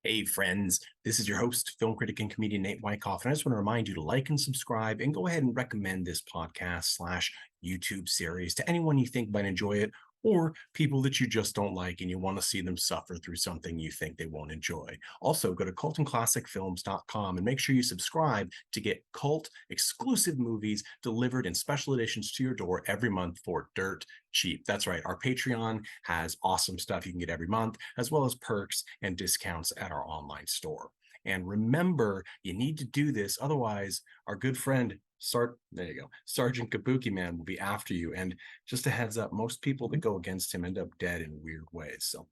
Hey, friends, this is your host, film critic and comedian Nate Wyckoff, and I just want to remind you to like and subscribe and go ahead and recommend this podcast slash YouTube series to anyone you think might enjoy it or people that you just don't like and you want to see them suffer through something you think they won't enjoy. Also, go to cultandclassicfilms.com and make sure you subscribe to get cult exclusive movies delivered in special editions to your door every month for dirt cheap. That's right. Our Patreon has awesome stuff you can get every month, as well as perks and discounts at our online store. And remember, you need to do this. Otherwise, our good friend, there you go, Sergeant Kabuki Man will be after you. And just a heads up, most people that go against him end up dead in weird ways. So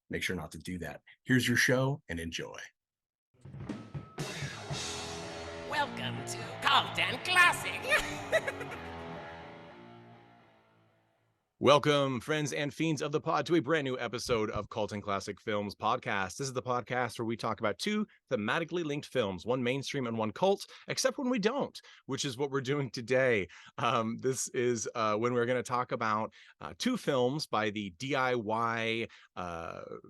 make sure not to do that. Here's your show and enjoy. Welcome to Cult and Classic. Welcome, friends and fiends of the pod, to a brand new episode of Cult and Classic Films podcast. This is the podcast where we talk about two thematically linked films, one mainstream and one cult, except when we don't, which is what we're doing today. This is when we're going to talk about two films by the DIY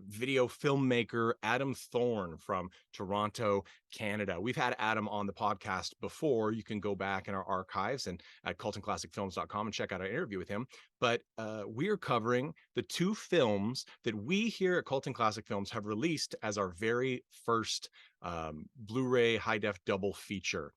video filmmaker Adam Thorne from Toronto, Canada. We've had Adam on the podcast before. You can go back in our archives and at cultandclassicfilms.com and check out our interview with him. But we're covering the two films that we here at Cult and Classic Films have released as our very first Blu-ray high-def double feature,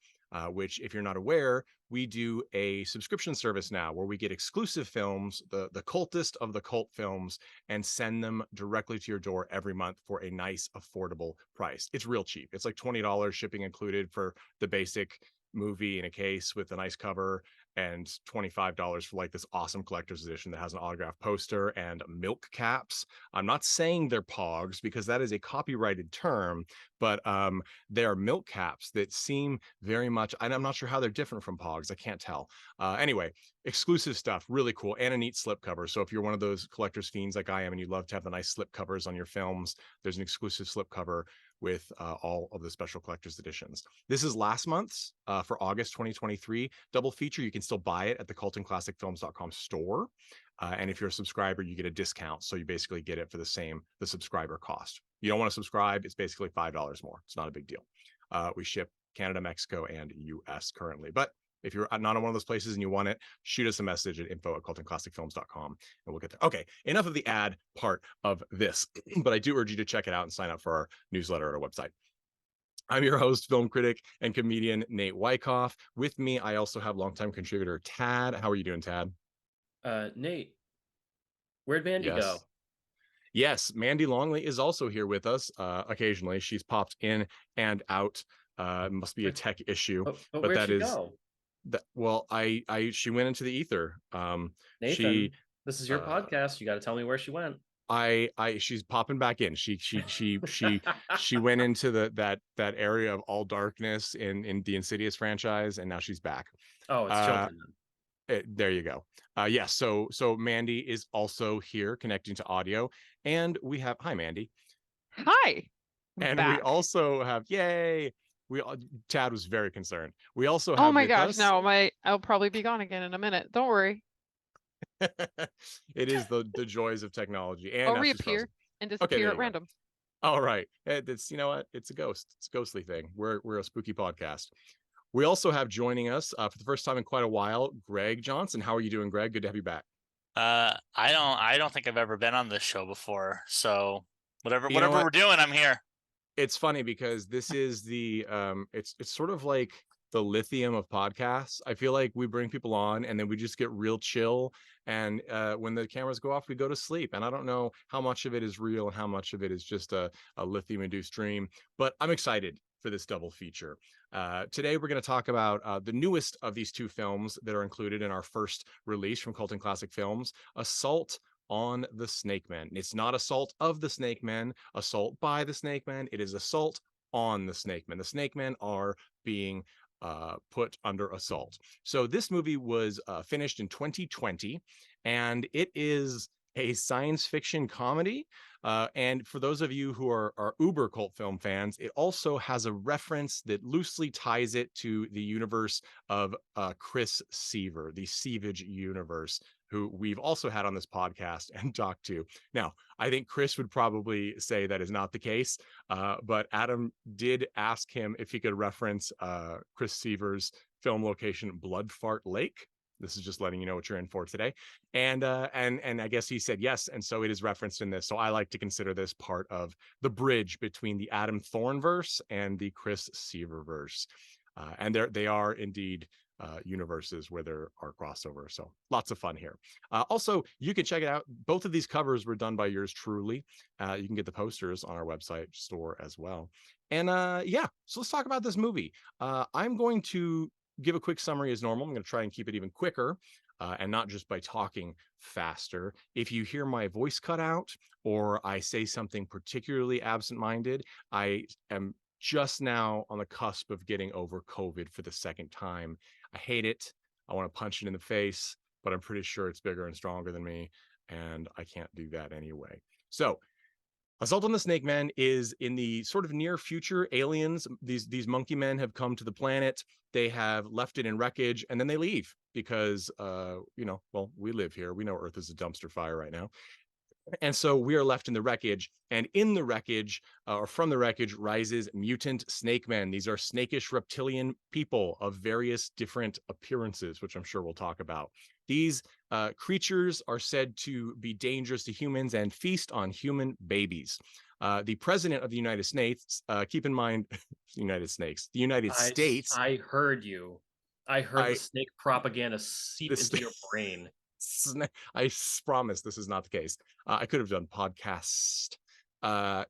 which, if you're not aware, we do a subscription service now where we get exclusive films, the cultist of the cult films, and send them directly to your door every month for a nice, affordable price. It's real cheap. It's like $20 shipping included for the basic movie in a case with a nice cover, and $25 for like this awesome collector's edition that has an autographed poster and milk caps. I'm not saying they're pogs because that is a copyrighted term, but they are milk caps that seem very much, and I'm not sure how they're different from pogs. I can't tell. Anyway, exclusive stuff, really cool, and a neat slip cover. So if you're one of those collector's fiends like I am and you love to have the nice slip covers on your films, there's an exclusive slip cover with all of the special collector's editions. This is last month's for August 2023 double feature. You can still buy it at the cultandclassicfilms.com store. And if you're a subscriber, you get a discount. So you basically get it for the subscriber cost. You don't want to subscribe, it's basically $5 more. It's not a big deal. We ship Canada, Mexico, and US currently. But if you're not in one of those places and you want it, shoot us a message at info@cultandclassicfilms.com and we'll get there. Okay, enough of the ad part of this, but I do urge you to check it out and sign up for our newsletter at our website. I'm your host, film critic and comedian Nate Wyckoff. With me, I also have longtime contributor Tad. How are you doing, Tad? Nate, where'd Mandy go? Yes, Mandy Longley is also here with us occasionally. She's popped in and out. Must be a tech issue, but that where'd she is go? She went into the ether. Nathan, this is your podcast. You got to tell me where she went. She's popping back in. She went into that area of all darkness in the Insidious franchise, and now she's back. Oh, it's children then. There you go. Yes. So Mandy is also here connecting to audio, and we have hi Mandy. Hi. And we also have Tad was very concerned. We also have oh my gosh, no, I'll probably be gone again in a minute. Don't worry. It is the joys of technology. And I'll reappear and disappear at random. All right. It's, you know what? It's a ghost. It's a ghostly thing. We're a spooky podcast. We also have joining us for the first time in quite a while, Greg Johnson. How are you doing, Greg? Good to have you back. I don't think I've ever been on this show before. So whatever we're doing, I'm here. It's funny because this is the it's sort of like the lithium of podcasts. I feel like we bring people on and then we just get real chill, and when the cameras go off, we go to sleep. And I don't know how much of it is real and how much of it is just a lithium induced dream, but I'm excited for this double feature. Today we're going to talk about the newest of these two films that are included in our first release from Cult and Classic Films, Assault on the Snakemen. It's not Assault of the Snakemen, Assault by the Snakemen. It is Assault on the Snakemen. The Snakemen are being put under assault. So this movie was finished in 2020, and it is a science fiction comedy. And for those of you who are uber cult film fans, it also has a reference that loosely ties it to the universe of Chris Seaver, the Sievage universe. who we've also had on this podcast and talked to. Now, I think Chris would probably say that is not the case, but Adam did ask him if he could reference Chris Seaver's film location, Blood Fart Lake. This is just letting you know what you're in for today. And I guess he said yes, and so it is referenced in this. So I like to consider this part of the bridge between the Adam Thorne verse and the Chris Seaver verse. And they are indeed universes where there are crossover. So lots of fun here. Also, you can check it out. Both of these covers were done by yours truly. You can get the posters on our website store as well. And yeah, so let's talk about this movie. I'm going to give a quick summary as normal. I'm going to try and keep it even quicker. And not just by talking faster. If you hear my voice cut out or I say something particularly absent-minded, I am just now on the cusp of getting over COVID for the second time. I hate it. I want to punch it in the face, but I'm pretty sure it's bigger and stronger than me, and I can't do that anyway. So, Assault on the Snakemen is in the sort of near future. Aliens, these monkey men have come to the planet. They have left it in wreckage, and then they leave because, well, we live here. We know Earth is a dumpster fire right now. And so we are left in the wreckage, and in the wreckage, or from the wreckage, rises mutant snake men. These are snakish reptilian people of various different appearances, which I'm sure we'll talk about. These creatures are said to be dangerous to humans and feast on human babies. The president of the United States, keep in mind, the United States. I heard you. I heard the snake propaganda seep into your brain. I promise this is not the case. I could have done podcast.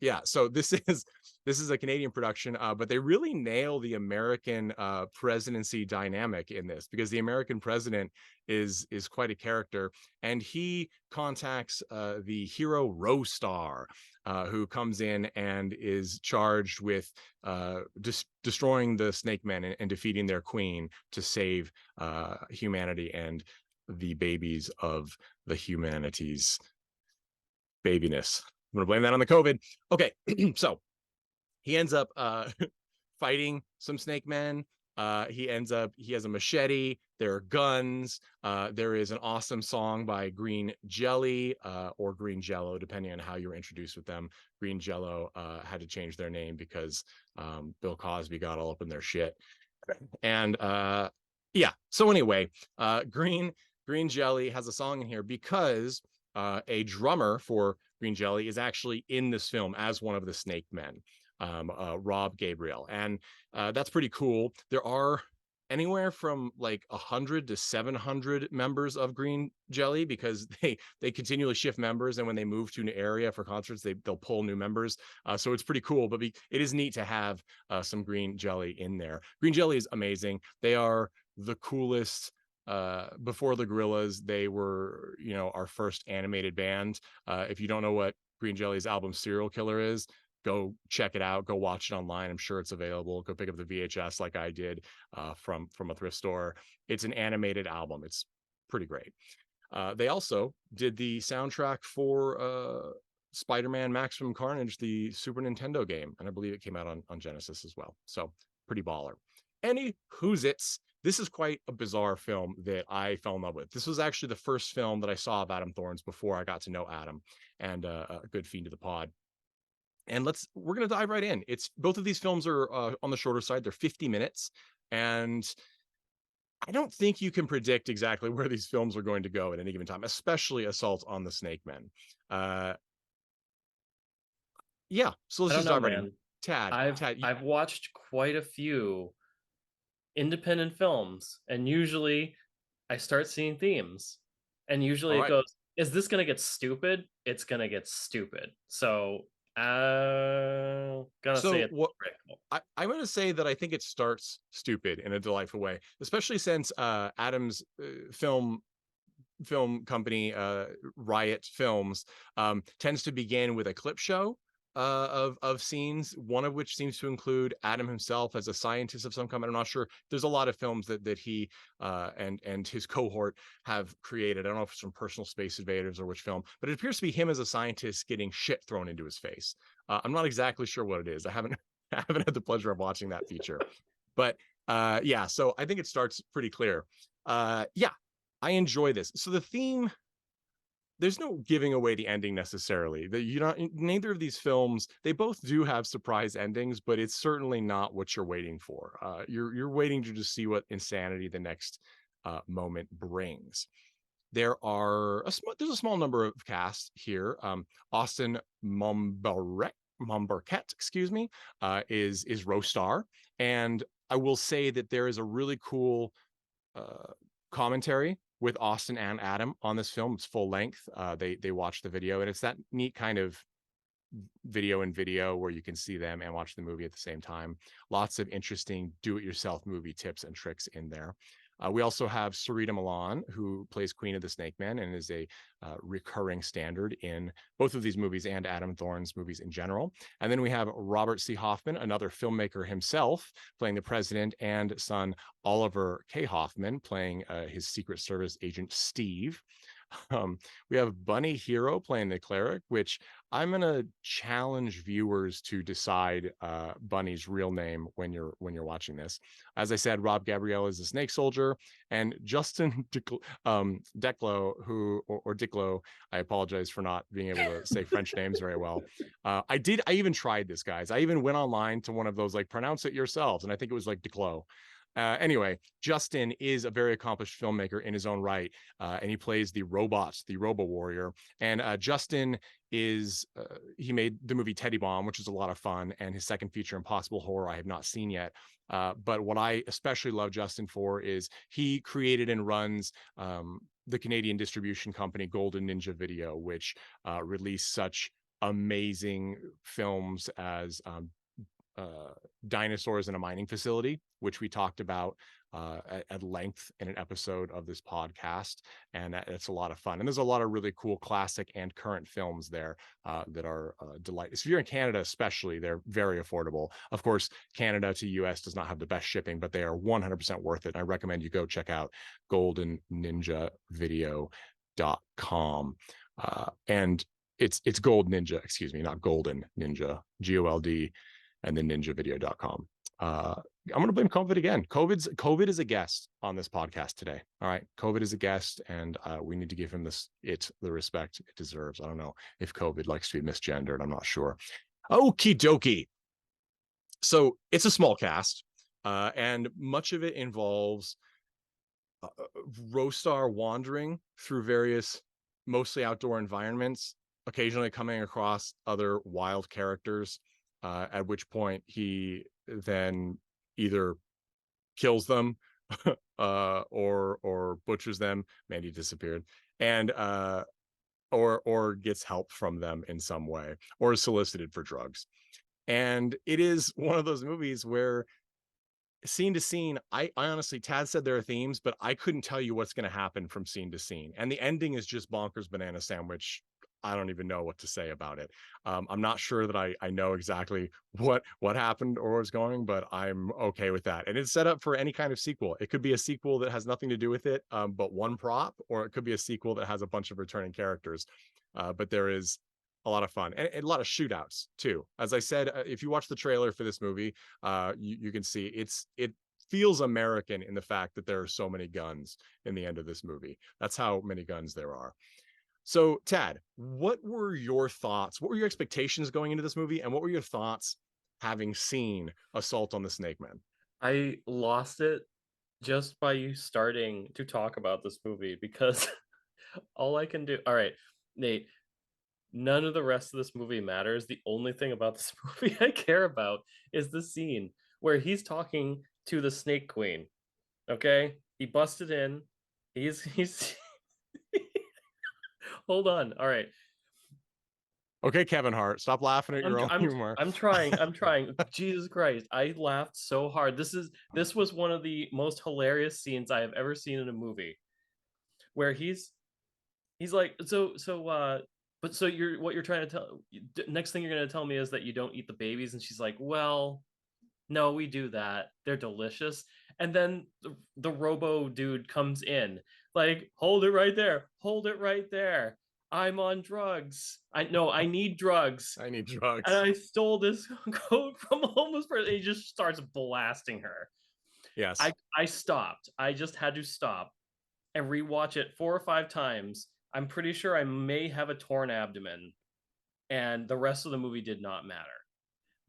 Yeah, so this is a Canadian production, but they really nail the American presidency dynamic in this, because the American president is quite a character, and he contacts the hero Rostar, who comes in and is charged with destroying the Snake Men and defeating their queen to save humanity and the babies of the humanity's babiness. I'm gonna blame that on the COVID. Okay, so he ends up fighting some snake men. He has a machete. There are guns. There is an awesome song by Green Jelly or Green Jello, depending on how you're introduced with them. Green Jello had to change their name because Bill Cosby got all up in their shit. And yeah, so anyway, Green Jelly has a song in here because a drummer for Green Jelly is actually in this film as one of the Snake Men, Rob Gabriel, and that's pretty cool. There are anywhere from like 100 to 700 members of Green Jelly, because they continually shift members, and when they move to an area for concerts, they'll pull new members. So it's pretty cool, but it is neat to have some Green Jelly in there. Green Jelly is amazing. They are the coolest. Before the Gorillaz, they were, our first animated band. If you don't know what Green Jelly's album Serial Killer is, go check it out. Go watch it online. I'm sure it's available. Go pick up the VHS like I did from a thrift store. It's an animated album. It's pretty great. They also did the soundtrack for Spider-Man Maximum Carnage, the Super Nintendo game, and I believe it came out on Genesis as well. So pretty baller. Any who's-its. This is quite a bizarre film that I fell in love with. This was actually the first film that I saw of Adam Thorne's before I got to know Adam, and a good fiend to the pod. And we're going to dive right in. Both of these films are on the shorter side. They're 50 minutes, and I don't think you can predict exactly where these films are going to go at any given time, especially Assault on the Snakemen. Yeah, so let's just dive right in. Tad, I've watched quite a few independent films, and usually I start seeing themes, and usually it goes, is this gonna get stupid? It's gonna get stupid. So I'm gonna say it's I'm gonna say that I think it starts stupid in a delightful way, especially since Adam's film company, Riot Films, tends to begin with a clip show of scenes, one of which seems to include Adam himself as a scientist of some kind. I'm not sure. There's a lot of films that he and his cohort have created. I don't know if it's from Personal Space Invaders or which film, but it appears to be him as a scientist getting shit thrown into his face. I'm not exactly sure what it is. I haven't had the pleasure of watching that feature, but yeah. So I think it starts pretty clear. Yeah. I enjoy this. So the theme, there's no giving away the ending necessarily. That you don't. Neither of these films, they both do have surprise endings, but it's certainly not what you're waiting for. You're waiting to just see what insanity the next moment brings. There's a small number of casts here. Austin Momberket, excuse me, is Rostar, and I will say that there is a really cool commentary with Austin and Adam on this film. It's full length. They watch the video, and it's that neat kind of video in video where you can see them and watch the movie at the same time. Lots of interesting do-it-yourself movie tips and tricks in there. We also have Sarita Milan, who plays Queen of the Snakemen and is a recurring standard in both of these movies and Adam Thorne's movies in general. And then we have Robert C. Hoffman, another filmmaker himself, playing the president, and son Oliver K. Hoffman, playing his Secret Service agent Steve. We have Bunny Hero playing the cleric, which I'm gonna challenge viewers to decide Bunny's real name when you're watching this. As I said, Rob Gabriel is the snake soldier, and Justin Declo, or Diclo, I apologize for not being able to say French names very well. I even tried this, guys. I even went online to one of those, like, pronounce it yourselves, and I think it was like Declo. Anyway, Justin is a very accomplished filmmaker in his own right, and he plays the robot, the Robo Warrior. And Justin is, he made the movie Teddy Bomb, which is a lot of fun, and his second feature, Impossible Horror, I have not seen yet. But what I especially love Justin for is he created and runs the Canadian distribution company Golden Ninja Video, which released such amazing films as Dinosaurs in a Mining Facility, which we talked about at length in an episode of this podcast, and it's a lot of fun. And there's a lot of really cool classic and current films there that are delightful. So if you're in Canada especially, they're very affordable. Of course, Canada to US does not have the best shipping, but they are 100% worth it. I recommend you go check out goldenninjavideo.com. And it's Gold Ninja, excuse me, not Golden Ninja, GOLD, and then ninjavideo.com. I'm going to blame COVID again. COVID is a guest on this podcast today. All right. COVID is a guest, and we need to give him the respect it deserves. I don't know if COVID likes to be misgendered. I'm not sure. Okie dokie. So it's a small cast, and much of it involves Rostar wandering through various mostly outdoor environments, occasionally coming across other wild characters, at which point he then either kills them or butchers them. Mandy disappeared, and or gets help from them in some way, or is solicited for drugs. And it is one of those movies where scene to scene, I honestly, Tad said there are themes, but I couldn't tell you what's going to happen from scene to scene. And the ending is just bonkers banana sandwich. I don't even know what to say about it. I'm not sure that I know exactly what happened or was going, but I'm okay with that. And it's set up for any kind of sequel. It could be a sequel that has nothing to do with it, but one prop, or it could be a sequel that has a bunch of returning characters. But there is a lot of fun, and a lot of shootouts too. As I said, if you watch the trailer for this movie, you can see it feels American in the fact that there are so many guns in the end of this movie. That's how many guns there are. So, Tad, what were your thoughts? What were your expectations going into this movie? And what were your thoughts having seen Assault on the Snakemen? I lost it just by you starting to talk about this movie, because all I can do. All right, Nate, none of the rest of this movie matters. The only thing about this movie I care about is the scene where he's talking to the Snake Queen. Okay? He busted in. He's Hold on. All right. Okay, Kevin Hart, stop laughing at your own humor. I'm trying. Jesus Christ, I laughed so hard. This was one of the most hilarious scenes I have ever seen in a movie, where he's like, but what you're trying to tell, next thing you're going to tell me is that you don't eat the babies. And she's like, well, no, we do that. They're delicious. And then the robo dude comes in, like, hold it right there. Hold it right there. I'm on drugs. I need drugs. I need drugs. And I stole this code from a homeless person. He just starts blasting her. Yes. I stopped. I just had to stop and rewatch it 4 or 5 times, I'm pretty sure I may have a torn abdomen, and the rest of the movie did not matter.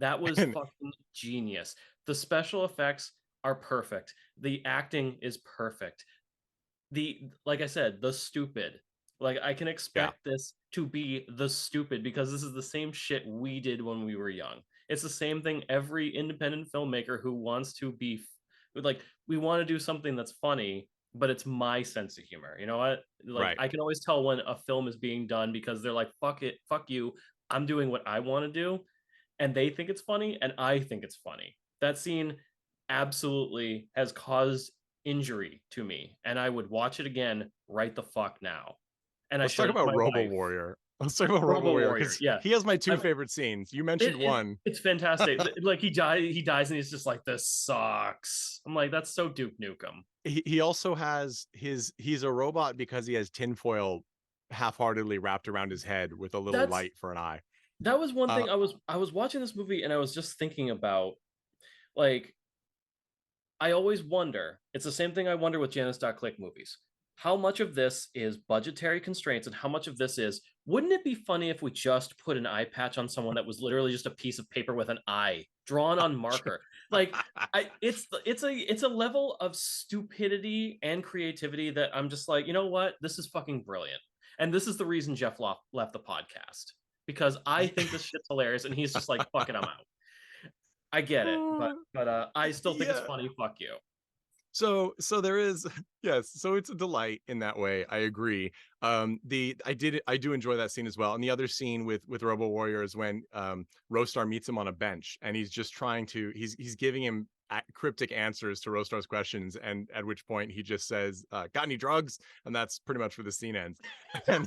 That was fucking genius. The special effects are perfect. The acting is perfect. Like I said, the stupid. Like, I can expect this to be the stupid because this is the same shit we did when we were young. It's the same thing every independent filmmaker who wants to be like, we want to do something that's funny, but it's my sense of humor. You know what? Like, I can always tell when a film is being done because they're like, fuck it, fuck you. I'm doing what I want to do. And they think it's funny, and I think it's funny. That scene absolutely has caused injury to me, and I would watch it again right the fuck now. And let's talk about Robo Warrior. Let's talk about Robo Warrior because he has my 2 favorite scenes. You mentioned one. It's fantastic. Like, he dies, and he's just like, this sucks. I'm like, that's so Duke Nukem. He also has he's a robot because he has tinfoil half-heartedly wrapped around his head with a little light for an eye. That was one thing. I was watching this movie and I was just thinking about, like, I always wonder, it's the same thing I wonder with Janice.Click movies. How much of this is budgetary constraints and how much of this is, wouldn't it be funny if we just put an eye patch on someone that was literally just a piece of paper with an eye drawn on marker? Like, it's a level of stupidity and creativity that I'm just like, you know what? This is fucking brilliant. And this is the reason Jeff left the podcast. Because I think this shit's hilarious, and he's just like, fuck it, I'm out. I get it, but I still think it's funny. Fuck you. So there is, yes. So it's a delight in that way. I agree. I do enjoy that scene as well. And the other scene with Robo Warrior is when Rostar meets him on a bench, and he's just trying to he's giving him cryptic answers to Rostar's questions, and at which point he just says, "Got any drugs?" And that's pretty much where the scene ends. And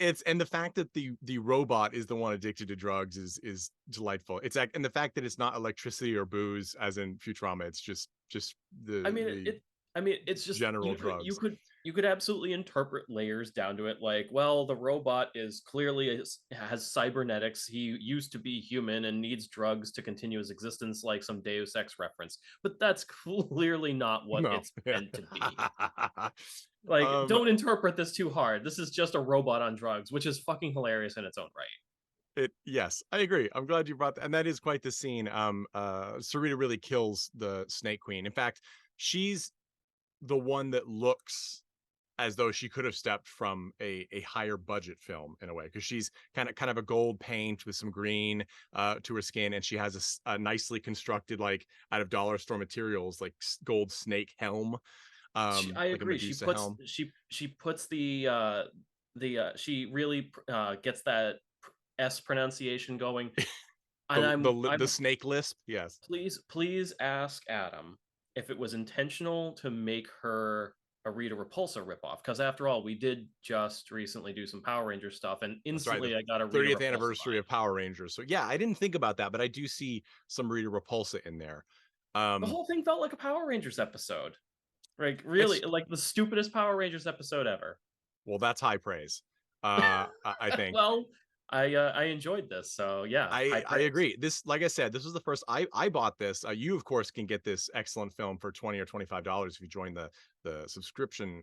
and the fact that the robot is the one addicted to drugs is delightful. And the fact that it's not electricity or booze as in Futurama, it's just it's just general drugs. You could absolutely interpret layers down to it. Like, well, the robot is clearly has cybernetics. He used to be human and needs drugs to continue his existence, like some Deus Ex reference. But that's clearly not what it's meant to be. Like, don't interpret this too hard. This is just a robot on drugs, which is fucking hilarious in its own right. Yes, I agree. I'm glad you brought that. And that is quite the scene. Sarita really kills the Snake Queen. In fact, she's the one that looks as though she could have stepped from a higher budget film in a way, because she's kind of a gold paint with some green to her skin, and she has a nicely constructed, like out of dollar store materials, like gold snake helm. I agree. She puts the she really gets that S pronunciation going. And the snake lisp. Yes. Please ask Adam if it was intentional to make her a Rita Repulsa ripoff, because after all, we did just recently do some Power Ranger stuff, and instantly I got a 30th anniversary of Power Rangers. So yeah, I didn't think about that, but I do see some Rita Repulsa in there. The whole thing felt like a Power Rangers episode. Like, really, like the stupidest Power Rangers episode ever. Well, that's high praise. I think. Well, I enjoyed this, so yeah. I agree. This, like I said, this was the first I bought this. You of course can get this excellent film for $20 or $25 if you join the subscription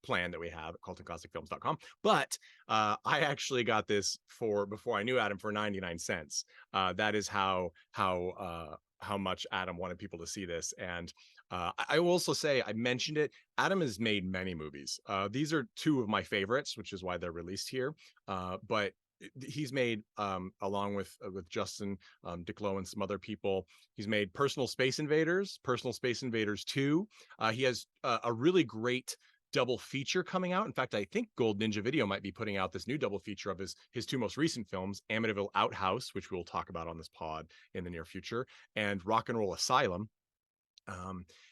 plan that we have at cultandclassicfilms.com. But I actually got this before I knew Adam for 99 cents. That is how much Adam wanted people to see this. And I will also say, I mentioned it, Adam has made many movies. These are 2 of my favorites, which is why they're released here. But he's made, along with Justin Diclow and some other people, he's made Personal Space Invaders 2. He has a really great double feature coming out. In fact, I think Gold Ninja Video might be putting out this new double feature of his 2 most recent films, Amityville Outhouse, which we'll talk about on this pod in the near future, and Rock and Roll Asylum.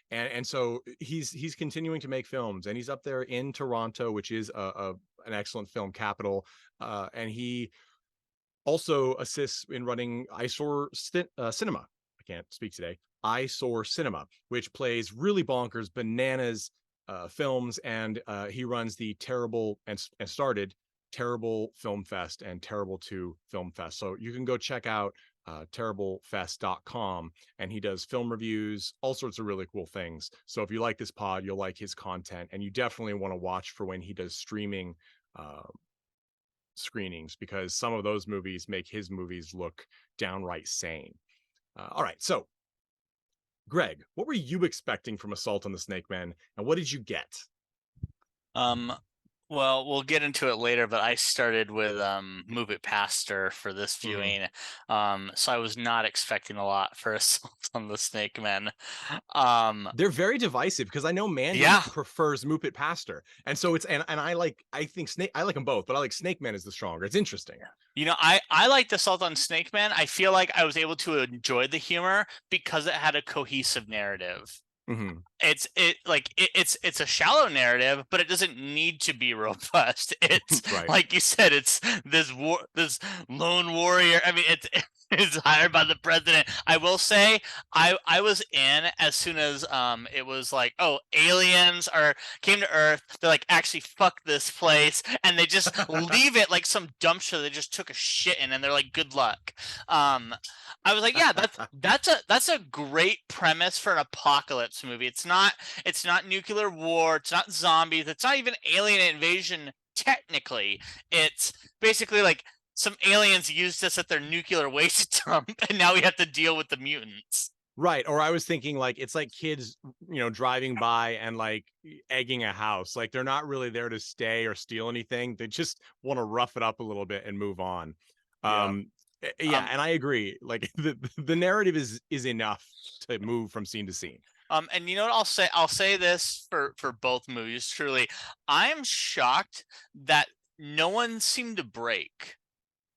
And so he's continuing to make films, and he's up there in Toronto, which is an excellent film capital. And he also assists in running Eyesore Cinema. I can't speak today. Eyesore Cinema, which plays really bonkers, bananas films, and he runs the Terrible and started Terrible Film Fest and Terrible 2 Film Fest. So you can go check out terriblefest.com, and he does film reviews, all sorts of really cool things. So if you like this pod, you'll like his content, and you definitely want to watch for when he does streaming screenings, because some of those movies make his movies look downright sane. All right, so Greg, what were you expecting from Assault on the Snakemen, and what did you get? Well, we'll get into it later, but I started with Move It Pastor for this viewing. So I was not expecting a lot for Assault on the Snakemen. They're very divisive, because I know Mandy prefers Move It Pastor, and so it's and I like them both, but I like Snakemen is the stronger. It's interesting. You know, I liked Assault on Snakemen. I feel like I was able to enjoy the humor because it had a cohesive narrative. It's a shallow narrative, but it doesn't need to be robust. It's Right. like you said, it's this lone warrior. I mean, it's hired by the president. I will say, I was in as soon as it was like, oh, aliens came to Earth. They're like, actually, fuck this place, and they just leave it like some dumpster they just took a shit in, and they're like, good luck. I was like, yeah, that's a great premise for an apocalypse movie. It's not nuclear war. It's not zombies. It's not even alien invasion technically. It's basically like some aliens used us at their nuclear waste dump, and now we have to deal with the mutants. Right. Or I was thinking like it's like kids, driving by and like egging a house. Like they're not really there to stay or steal anything. They just want to rough it up a little bit and move on. And I agree. Like the narrative is enough to move from scene to scene. And you know what I'll say this for both movies. Truly, I'm shocked that no one seemed to break,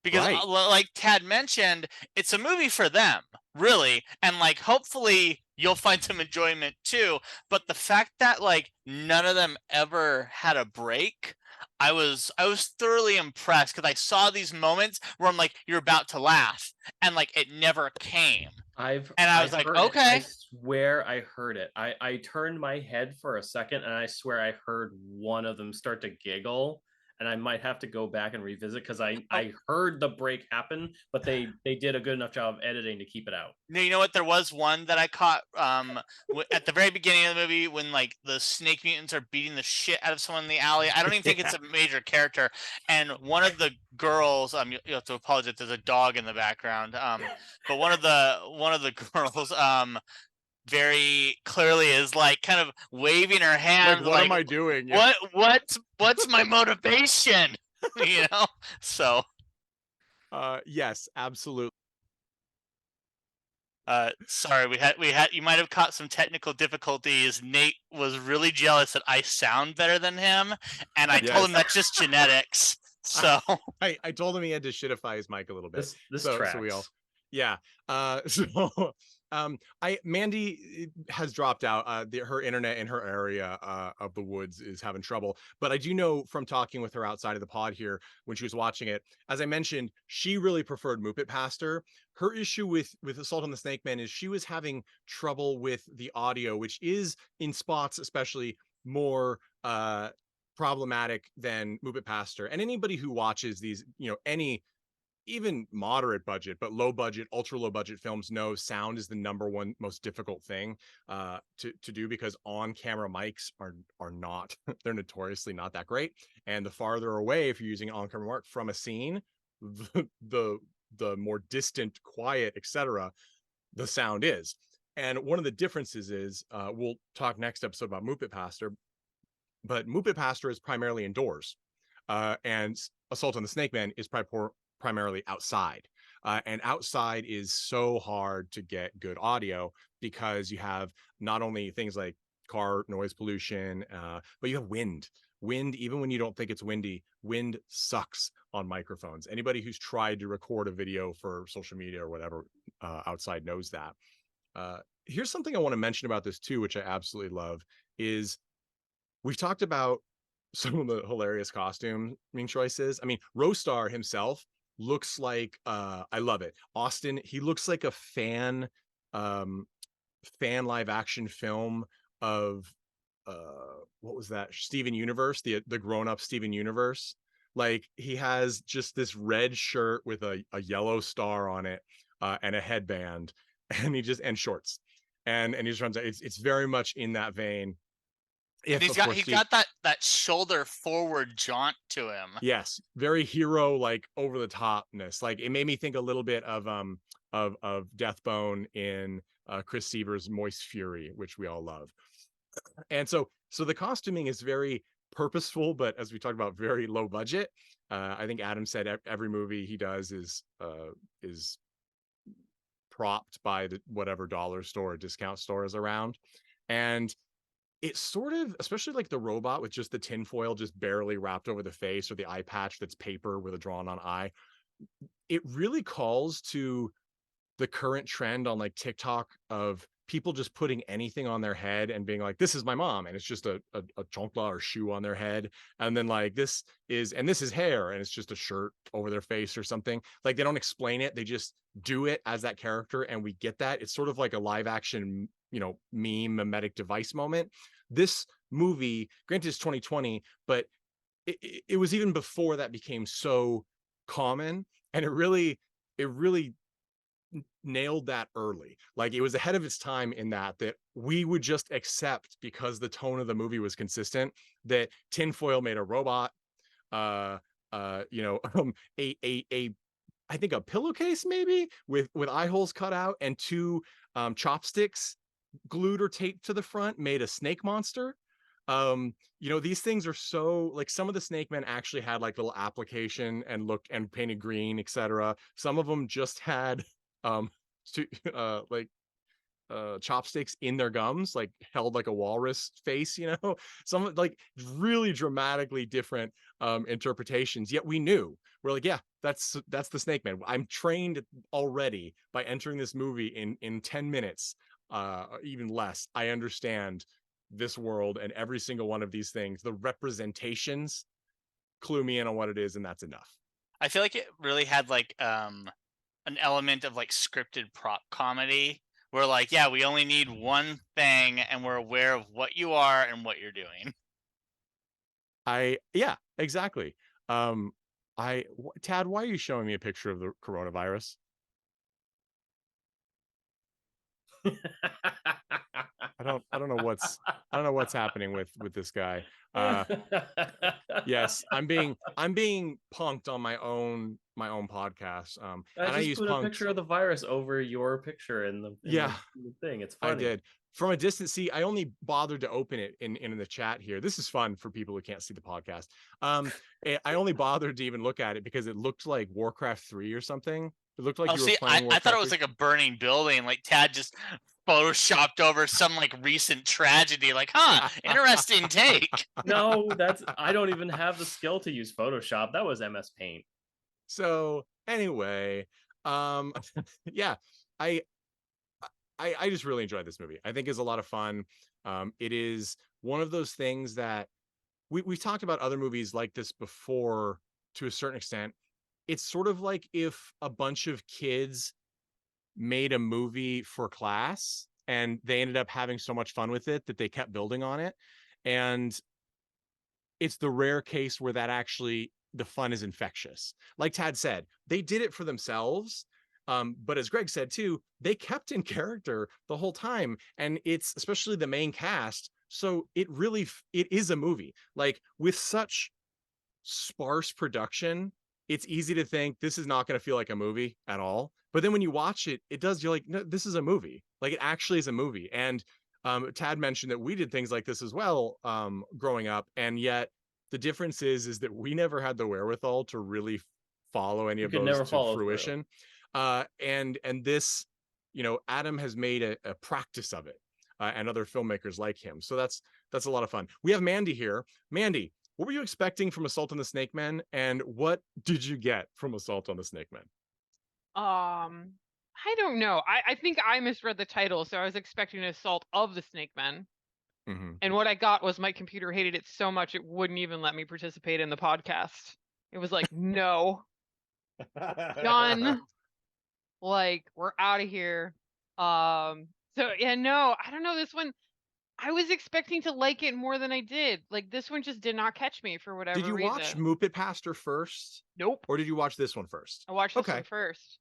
because like Tad mentioned, it's a movie for them, really, and like hopefully you'll find some enjoyment too. But the fact that like none of them ever had a break, I was thoroughly impressed, because I saw these moments where I'm like, you're about to laugh, and like it never came. I was like, okay. I swear I heard it. I turned my head for a second, and I swear I heard one of them start to giggle, and I might have to go back and revisit, because I heard the break happen, but they did a good enough job of editing to keep it out. No, you know what? There was one that I caught at the very beginning of the movie, when like the snake mutants are beating the shit out of someone in the alley. I don't even think it's a major character. And one of the girls, you have to apologize, there's a dog in the background. But one of the girls, very clearly is like kind of waving her hand. Like, what am I doing? What's my motivation? So. Yes, absolutely. Sorry, we had you might have caught some technical difficulties. Nate was really jealous that I sound better than him, and I told him that's just genetics. So I told him he had to shitify his mic a little bit. This so tracks. we all, Mandy has dropped out. Her internet in her area of the woods is having trouble. But I do know from talking with her outside of the pod here when she was watching it, as I mentioned, she really preferred Move It Pastor. Her issue with Assault on the Snakemen is she was having trouble with the audio, which is in spots especially more problematic than Move It Pastor. And anybody who watches these, any even moderate budget, but low budget, ultra low budget films know sound is the number one most difficult thing to do, because on camera mics are not, they're notoriously not that great. And the farther away, if you're using an on camera mic from a scene, the more distant, quiet, etc., the sound is. And one of the differences is, we'll talk next episode about Move It Pastor, but Move It Pastor is primarily indoors, and Assault on the Snakemen is primarily outside. And outside is so hard to get good audio, because you have not only things like car noise pollution, but you have wind. Wind, even when you don't think it's windy, wind sucks on microphones. Anybody who's tried to record a video for social media or whatever outside knows that. Here's something I want to mention about this too, which I absolutely love, is we've talked about some of the hilarious costuming choices. I mean, Rostar himself looks like, I love it. Austin, he looks like a fan live action film of what was that? Steven Universe, the grown-up Steven Universe. Like, he has just this red shirt with a yellow star on it. and a headband, and and shorts, and he just runs out. It's very much in that vein. And he's got that shoulder forward jaunt to him. Yes, very hero, like over the topness. Like it made me think a little bit of Deathbone in Chris Seaver's Moist Fury, which we all love. And so the costuming is very purposeful, but as we talked about, very low budget. I think Adam said every movie he does is propped by whatever dollar store or discount store is around. And it's sort of, especially like the robot with just the tinfoil just barely wrapped over the face, or the eye patch that's paper with a drawn on eye. It really calls to the current trend on like TikTok of people just putting anything on their head and being like, this is my mom. And it's just a chancla or shoe on their head. And then like, this is hair, and it's just a shirt over their face or something. Like they don't explain it. They just do it as that character. And we get that. It's sort of like a live action, meme, mimetic device moment. This movie, granted it's 2020, but it was even before that became so common. And it really nailed that early. Like it was ahead of its time in that we would just accept, because the tone of the movie was consistent, that tinfoil made a robot, I think a pillowcase maybe with eye holes cut out, and two chopsticks glued or taped to the front made a snake monster. These things are so, like, some of the snake men actually had like little application and look and painted green, etc. Some of them just had chopsticks in their gums, like held like a walrus face, some like really dramatically different interpretations. Yet we're like, yeah, that's the snake man. I'm trained already by entering this movie in 10 minutes, even less. I understand this world, and every single one of these things, the representations clue me in on what it is, and that's enough. I feel like it really had like an element of like scripted prop comedy, where like, yeah, we only need one thing and we're aware of what you are and what you're doing. Yeah, exactly. Tad, why are you showing me a picture of the coronavirus? I don't know what's happening with this guy. Yes, I'm being punked on my own podcast. I just put a picture of the virus over your picture in the thing. It's funny. I did. From a distance. See, I only bothered to open it in the chat here. This is fun for people who can't see the podcast. I only bothered to even look at it because it looked like Warcraft 3 or something. It looked like I thought it was like a burning building. Like Tad just photoshopped over some like recent tragedy. Like, interesting take. No, I don't even have the skill to use Photoshop. That was MS Paint. So anyway, yeah, I just really enjoyed this movie. I think it's a lot of fun. It is one of those things that we've talked about other movies like this before to a certain extent. It's sort of like if a bunch of kids made a movie for class and they ended up having so much fun with it that they kept building on it. And it's the rare case where that actually, the fun is infectious. Like Tad said, they did it for themselves. But as Greg said too, they kept in character the whole time. And it's especially the main cast. So it is a movie. Like with such sparse production, it's easy to think this is not going to feel like a movie at all. But then when you watch it, it does. You're like, no, this is a movie. Like it actually is a movie. And Tad mentioned that we did things like this as well growing up. And yet the difference is that we never had the wherewithal to really follow any of those to fruition. And this, Adam has made a practice of it, and other filmmakers like him. So that's a lot of fun. We have Mandy here. Mandy, what were you expecting from Assault on the Snakemen, and what did you get from Assault on the Snakemen? I don't know. I think I misread the title, so I was expecting Assault of the Snakemen. Mm-hmm. And what I got was my computer hated it so much it wouldn't even let me participate in the podcast. It was like, no. Done. Like, we're out of here. So yeah, no, I don't know. This one, I was expecting to like it more than I did. Like, this one just did not catch me for whatever reason. Did you watch Muppet Pastor first? Nope. Or did you watch this one first? I watched this one first.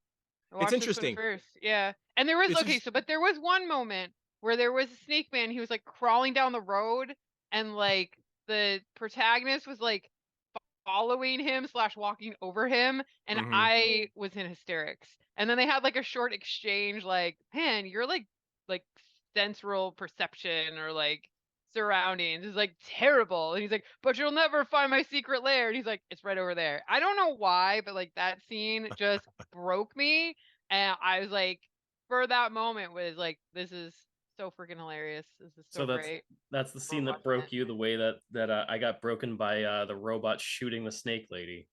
I watched this one interesting. first. Yeah. And there was, but there was one moment where there was a snake man. He was like crawling down the road, and like the protagonist was like following him / walking over him, and I was in hysterics. And then they had like a short exchange, like, man, you're like central perception or like surroundings is like terrible. And he's like, but you'll never find my secret lair. And he's like, it's right over there. I don't know why, but like that scene just broke me. And I was like, for that moment was like, this is so freaking hilarious. This is so great. That's the scene that broke you the way that I got broken by the robot shooting the snake lady.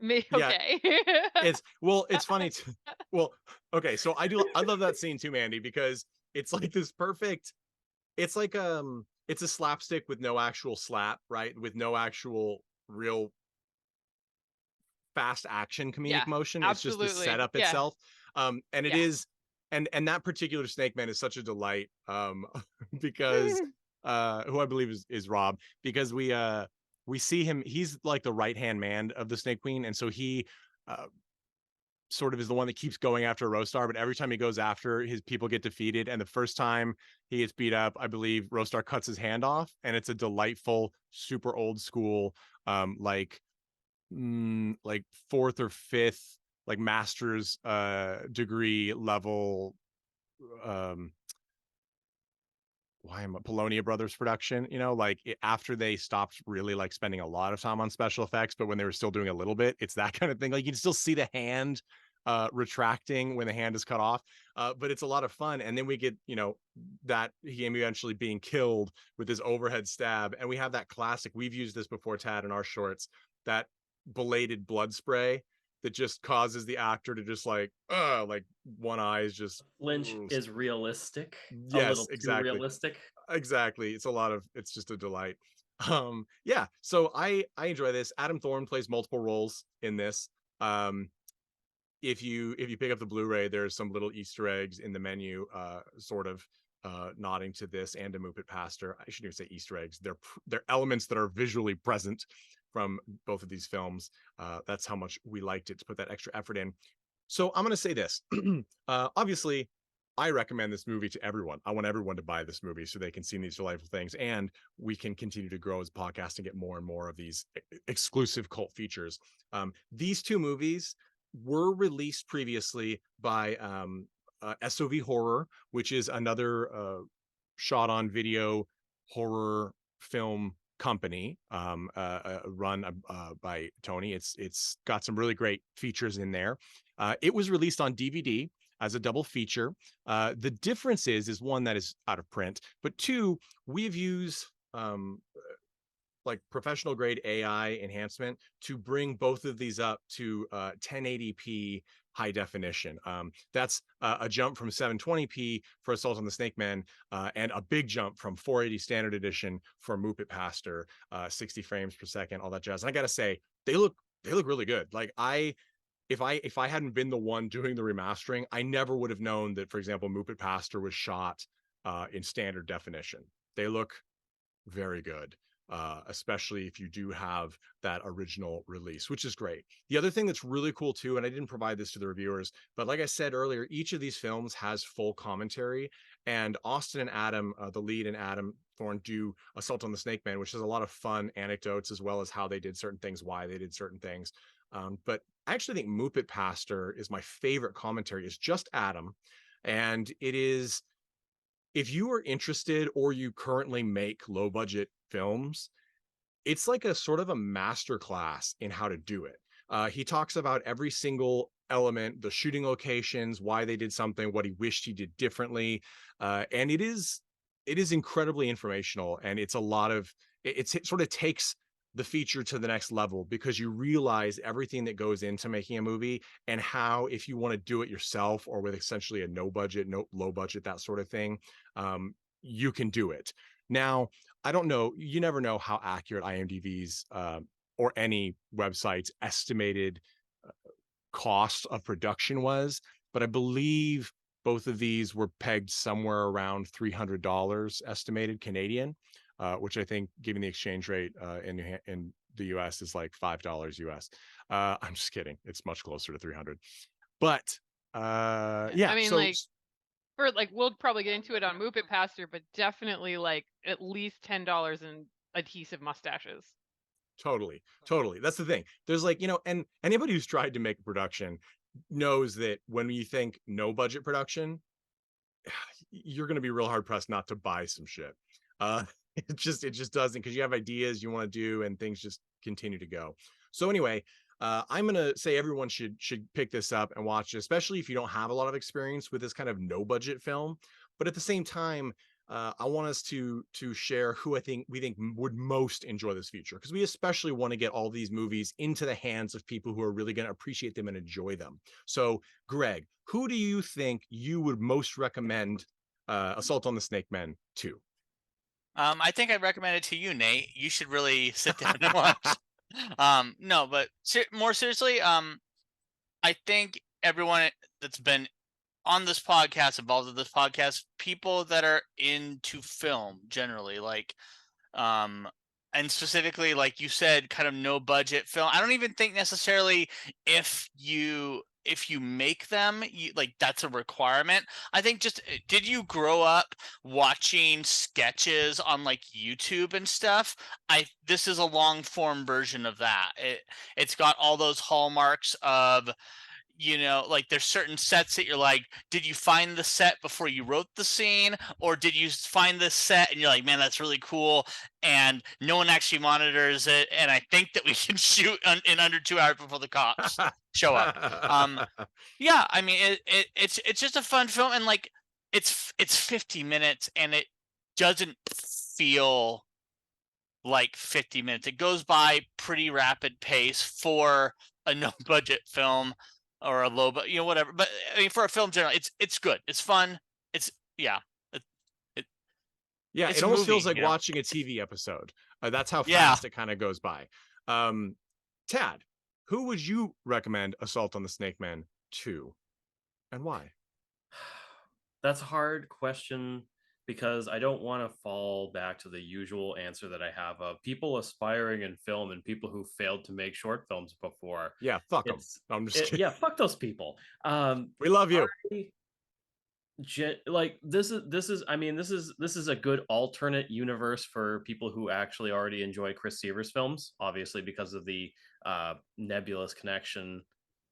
Me, okay. It's funny okay, so I love that scene too, Mandy, because it's like this perfect, it's like it's a slapstick with no actual slap, right? With no actual real fast action comedic motion. Absolutely. It's just the setup itself. And it is, and that particular snake man is such a delight, because who I believe is Rob, because we see him, he's like the right hand man of the Snake Queen, and so he sort of is the one that keeps going after Rostar, but every time he goes after, his people get defeated. And the first time he gets beat up, I believe Rostar cuts his hand off, and it's a delightful, super old school, like fourth or fifth, like master's degree level, Polonia Brothers production, you know, like after they stopped really like spending a lot of time on special effects, but when they were still doing a little bit, it's that kind of thing. Like you can still see the hand retracting when the hand is cut off, but it's a lot of fun. And then we get, you know, that he eventually being killed with his overhead stab, and we have that classic, we've used this before, Tad, in our shorts, that belated blood spray that just causes the actor to just like one eye is just flinch is realistic. Yes, a little exactly. too realistic. Exactly. It's just a delight. Yeah, so I enjoy this. Adam Thorne plays multiple roles in this. If you pick up the Blu-ray, there's some little Easter eggs in the menu, sort of nodding to this and a Muppet Pastor. I shouldn't even say Easter eggs. They're elements that are visually present from both of these films. That's how much we liked it to put that extra effort in. So I'm going to say this. Obviously, I recommend this movie to everyone. I want everyone to buy this movie so they can see these delightful things, and we can continue to grow as a podcast and get more and more of these exclusive cult features. These two movies were released previously by SOV Horror, which is another shot on video horror film company, run by Tony. It's got some really great features in there. It was released on DVD as a double feature. The difference is one, that is out of print, but two, we've used like professional grade AI enhancement to bring both of these up to 1080p high definition. That's a jump from 720p for Assault on the Snakemen, and a big jump from 480 standard edition for Muppet Pastor, 60 frames per second, all that jazz. And I gotta say, they look really good. Like if I hadn't been the one doing the remastering, I never would have known that, for example, Muppet Pastor was shot in standard definition. They look very good. Especially if you do have that original release, which is great. The other thing that's really cool too, and I didn't provide this to the reviewers, but like I said earlier, each of these films has full commentary, and Austin and Adam, the lead, and Adam Thorne do Assault on the Snakemen, which has a lot of fun anecdotes as well as how they did certain things, why they did certain things. But I actually think Muppet Pastor is my favorite commentary. It's just Adam, and it is, if you are interested or you currently make low budget films, it's like a sort of a master class in how to do it. He talks about every single element, the shooting locations, why they did something, what he wished he did differently. And it is incredibly informational, and it's a lot of, it sort of takes the feature to the next level, because you realize everything that goes into making a movie, and how, if you want to do it yourself or with essentially a low budget, that sort of thing, you can do it. Now, I don't know, you never know how accurate IMDb's or any website's estimated cost of production was, but I believe both of these were pegged somewhere around $300 estimated Canadian, which I think, given the exchange rate in the US, is like $5 US. I'm just kidding. It's much closer to 300. But yeah, I mean, so like, for like, we'll probably get into it on Move It Pastor, but definitely like at least $10 in adhesive mustaches. totally. That's the thing. There's like, and anybody who's tried to make a production knows that when you think no budget production, you're going to be real hard pressed not to buy some shit. It just doesn't, because you have ideas you want to do and things just continue to go. So anyway, I'm going to say everyone should pick this up and watch it, especially if you don't have a lot of experience with this kind of no budget film. But at the same time, I want us to share who we think would most enjoy this feature, because we especially want to get all these movies into the hands of people who are really going to appreciate them and enjoy them. So, Greg, who do you think you would most recommend Assault on the Snakemen to? I think I'd recommend it to you, Nate. You should really sit down and watch. No, but more seriously, I think everyone that's been on this podcast, involved in this podcast, people that are into film generally, like, and specifically, like you said, kind of no budget film. I don't even think necessarily if you make them, like that's a requirement. I think just, did you grow up watching sketches on like YouTube and stuff? This is a long form version of that. It's got all those hallmarks of, like there's certain sets that you're like, did you find the set before you wrote the scene, or did you find this set and you're like, man, that's really cool, and no one actually monitors it, and I think that we can shoot in under 2 hours before the cops show up. Yeah, I mean, it's just a fun film, and like it's 50 minutes and it doesn't feel like 50 minutes. It goes by pretty rapid pace for a no budget film, or a low, but whatever. But I mean, for a film generally, it's good. It's fun. It's yeah. Yeah, It's it a almost movie, feels like watching a TV episode. That's how Yeah. fast it kind of goes by. Tad, who would you recommend Assault on the Snakemen to, and why? That's a hard question, because I don't want to fall back to the usual answer that I have of people aspiring in film and people who failed to make short films before. Yeah, fuck them. I'm just kidding. Yeah, fuck those people. We love you. Like this is a good alternate universe for people who actually already enjoy Chris Seaver's films, obviously because of the nebulous connection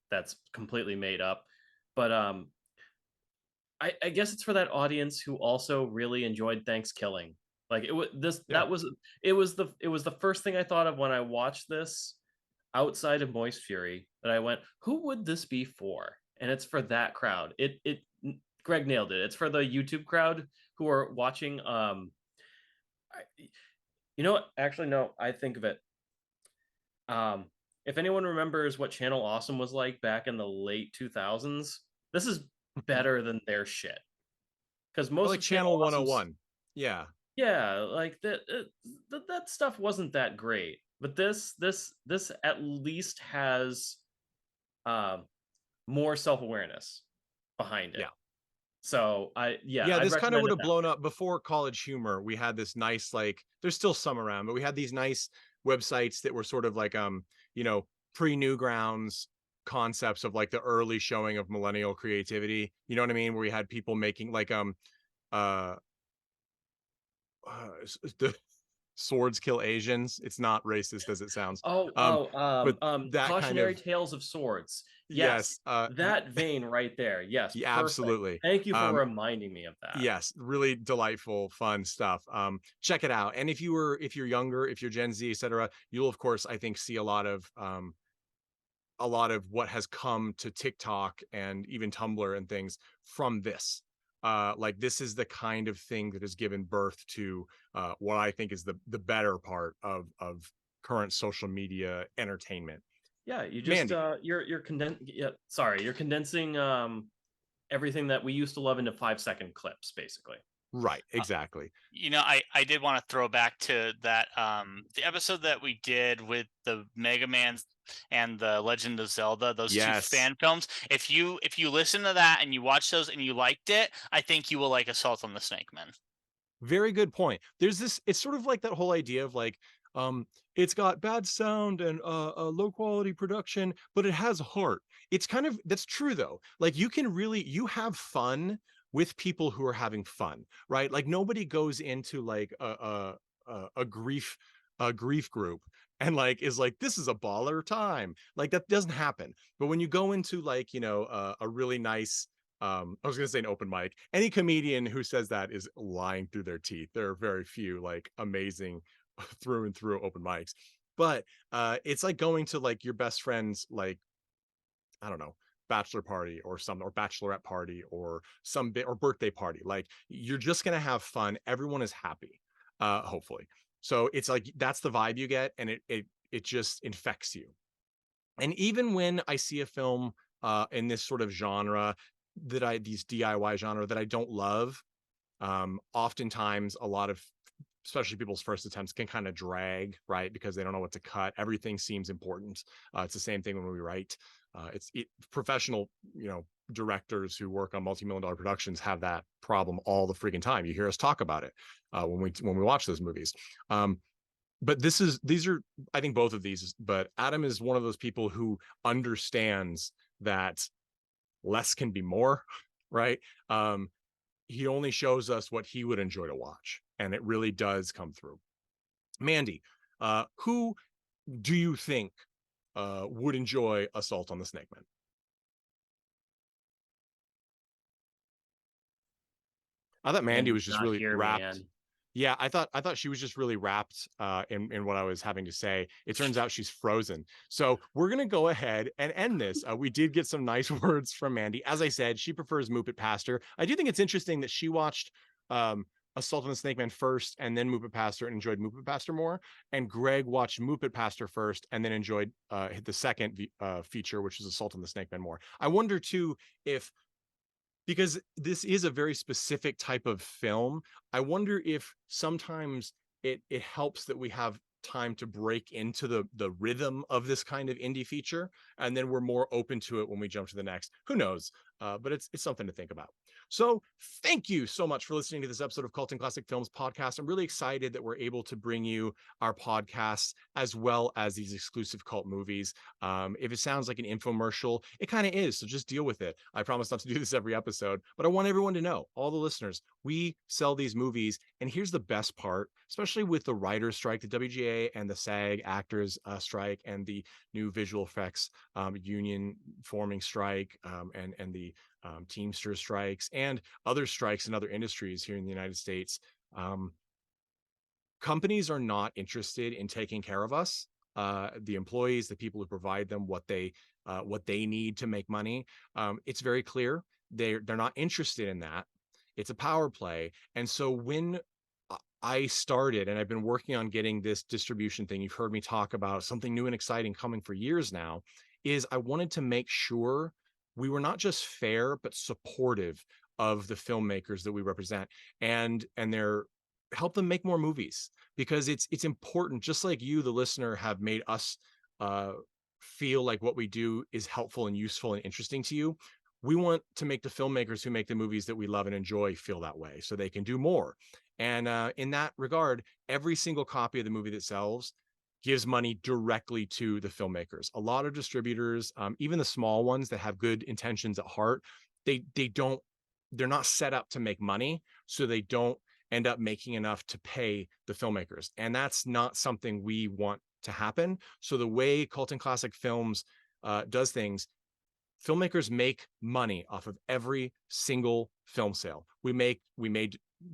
that's completely made up. But I guess it's for that audience who also really enjoyed Thanksgiving. Like it was the first thing I thought of when I watched this outside of Moist Fury, that I went, who would this be for? And it's for that crowd. Greg nailed it. It's for the YouTube crowd who are watching. You know what? Actually, no. I think of it. If anyone remembers what Channel Awesome was like back in the late 2000s, this is better than their shit. Because most like of Channel 101. Awesome's, Yeah, like that stuff wasn't that great. But this at least has more self-awareness behind it. Yeah. So this kind of would have blown up before College Humor. We had this nice, like, there's still some around, but we had these nice websites that were sort of like pre-Newgrounds concepts of like the early showing of millennial creativity. You know what I mean? Where we had people making like the Swords Kill Asians. It's not racist as it sounds. But that Cautionary Tales of Swords. Yes, that vein right there. Yes, yeah, absolutely. Thank you for reminding me of that. Yes, really delightful, fun stuff. Check it out. And if you're younger, if you're Gen Z, etc., you'll of course, I think, see a lot of what has come to TikTok and even Tumblr and things from this. Like this is the kind of thing that has given birth to what I think is the better part of current social media entertainment. Yeah, you just you're condensing everything that we used to love into 5-second clips, basically. Right, exactly. I did want to throw back to that the episode that we did with the Mega Man and the Legend of Zelda, those two fan films. If you listen to that and you watch those and you liked it, I think you will like Assault on the Snakemen. Very good point. There's this, it's sort of like that whole idea of like It's got bad sound and a low quality production, but it has heart. It's kind of, that's true though. Like you have fun with people who are having fun, right? Like nobody goes into like a grief group and like is like, this is a baller time. Like that doesn't happen. But when you go into like, a really nice, I was gonna say an open mic, any comedian who says that is lying through their teeth. There are very few like amazing through and through open mics. But it's like going to like your best friend's, like, I don't know, bachelor party or bachelorette party or some bit or birthday party. Like you're just gonna have fun. Everyone is happy, hopefully. So it's like that's the vibe you get, and it just infects you. And even when I see a film in this sort of genre these DIY genre that I don't love, oftentimes a lot of especially people's first attempts can kind of drag, right? Because they don't know what to cut. Everything seems important. It's the same thing when we write. Professional, directors who work on multi-million-dollar productions have that problem all the freaking time. You hear us talk about it when we watch those movies. But these are, I think both of these, but Adam is one of those people who understands that less can be more, right? He only shows us what he would enjoy to watch, and it really does come through. Mandy, who do you think would enjoy Assault on the Snakemen? I thought Mandy was just Not really here, wrapped. man. Yeah, I thought she was just really wrapped in what I was having to say. It turns out she's frozen. So we're gonna go ahead and end this. We did get some nice words from Mandy. As I said, she prefers Muppet Pastor. I do think it's interesting that she watched Assault on the Snakemen first and then Muppet Pastor and enjoyed Muppet Pastor more. And Greg watched Muppet Pastor first and then enjoyed the second feature, which is Assault on the Snakemen more. I wonder too if, because this is a very specific type of film, I wonder if sometimes it helps that we have time to break into the rhythm of this kind of indie feature, and then we're more open to it when we jump to the next. Who knows? But it's something to think about. So thank you so much for listening to this episode of Cult and Classic Films podcast. I'm really excited that we're able to bring you our podcasts as well as these exclusive cult movies. If it sounds like an infomercial, it kind of is. So just deal with it. I promise not to do this every episode, but I want everyone to know, all the listeners, we sell these movies. And here's the best part, especially with the writer's strike, the WGA and the SAG actors strike, and the new visual effects union forming strike, and the Teamster strikes and other strikes in other industries here in the United States. Companies are not interested in taking care of us, the employees, the people who provide them what they need to make money. It's very clear they're not interested in that. It's a power play. And so when I started, and I've been working on getting this distribution thing, you've heard me talk about something new and exciting coming for years now, is I wanted to make sure we were not just fair but supportive of the filmmakers that we represent, and they're help them make more movies, because it's important. Just like you, the listener, have made us feel like what we do is helpful and useful and interesting to you, we want to make the filmmakers who make the movies that we love and enjoy feel that way, so they can do more. And in that regard, every single copy of the movie that sells gives money directly to the filmmakers. A lot of distributors, even the small ones that have good intentions at heart, they're not set up to make money, so they don't end up making enough to pay the filmmakers. And that's not something we want to happen. So the way Cult and Classic Films does things, filmmakers make money off of every single film sale. We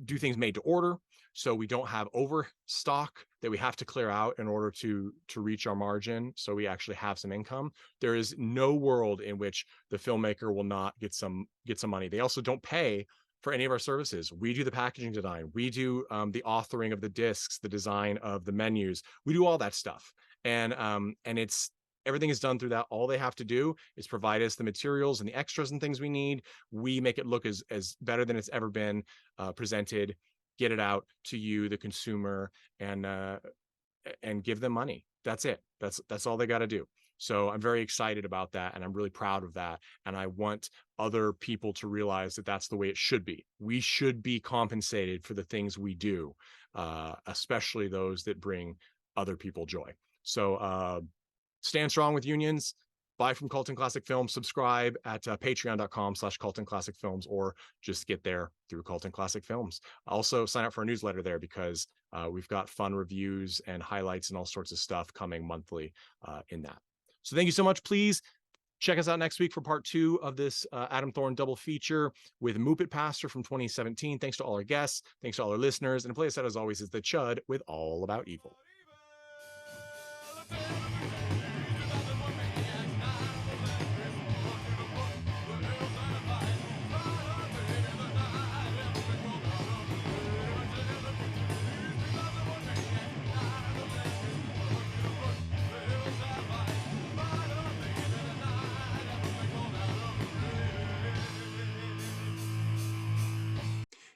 do things made to order, so we don't have overstock that we have to clear out in order to reach our margin, so we actually have some income. There is no world in which the filmmaker will not get some money. They also don't pay for any of our services. We do the packaging design, we do the authoring of the discs, the design of the menus, we do all that stuff. And it's everything is done through that. All they have to do is provide us the materials and the extras and things we need. We make it look as better than it's ever been presented, get it out to you, the consumer, and give them money. That's it. That's all they got to do. So I'm very excited about that, and I'm really proud of that. And I want other people to realize that that's the way it should be. We should be compensated for the things we do, especially those that bring other people joy. So stand strong with unions. Buy from Cult and Classic Films, subscribe at patreon.com/Cult and Classic Films, or just get there through Cult and Classic Films. Also sign up for our newsletter there, because we've got fun reviews and highlights and all sorts of stuff coming monthly in that. So thank you so much. Please check us out next week for part 2 of this Adam Thorne double feature with Moopit Pastor from 2017. Thanks to all our guests. Thanks to all our listeners. And the play set, as always, is The Chud with All About Evil.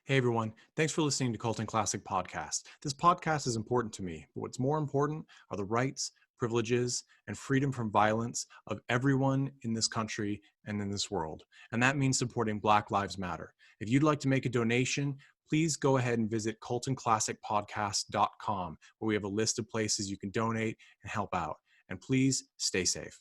Hey everyone, thanks for listening to Cult and Classic Podcast. This podcast is important to me, but what's more important are the rights, privileges, and freedom from violence of everyone in this country and in this world. And that means supporting Black Lives Matter. If you'd like to make a donation, please go ahead and visit cultandclassicpodcast.com, where we have a list of places you can donate and help out. And please stay safe.